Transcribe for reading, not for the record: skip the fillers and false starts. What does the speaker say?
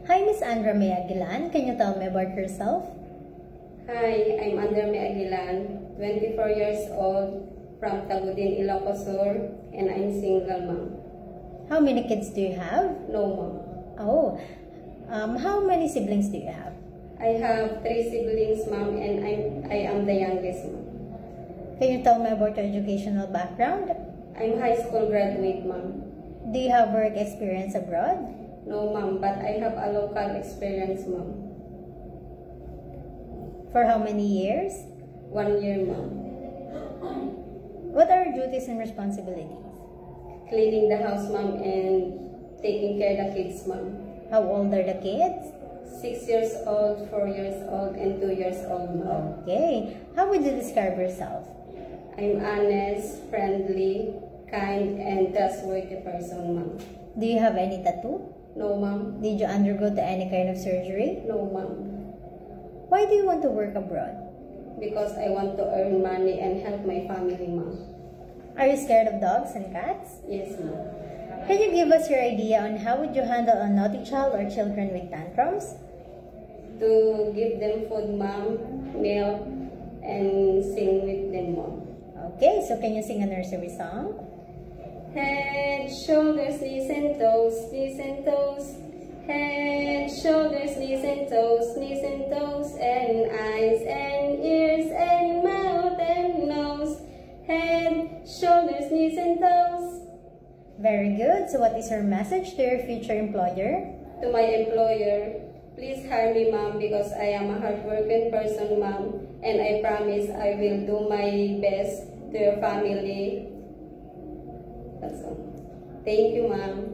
Hi, Miss Andra May Aguilan. Can you tell me about yourself? Hi, I'm Andra May Aguilan, 24 years old, from Tagudin, Ilocos Sur, and I'm single mom. How many kids do you have? No mom. Oh, how many siblings do you have? I have 3 siblings, mom, and I am the youngest mom. Can you tell me about your educational background? I'm high school graduate, mom. Do you have work experience abroad? No mom, but I have a local experience, mom. For how many years? 1 year, mom. What are your duties and responsibilities? Cleaning the house, mom, and taking care of the kids, mom. How old are the kids? 6 years old, 4 years old, and 2 years old, mom. Okay. How would you describe yourself? I'm honest, friendly, kind, and trustworthy person, mom. Do you have any tattoo? No, mom. Did you undergo to any kind of surgery? No, mom. Why do you want to work abroad? Because I want to earn money and help my family, mom. Are you scared of dogs and cats? Yes, mom. Can you give us your idea on how would you handle a naughty child or children with tantrums? To give them food, mom, milk, and sing with them, mom. Okay, so can you sing a nursery song? Head, shoulders, knees and toes, knees and toes. Head, shoulders, knees and toes, and eyes and ears and mouth and nose. Head, shoulders, knees and toes. Very good. So what is your message to your future employer? To my employer, please hire me, ma'am, because I am a hardworking person, ma'am, and I promise I will do my best to your family. That's all. Thank you, ma'am.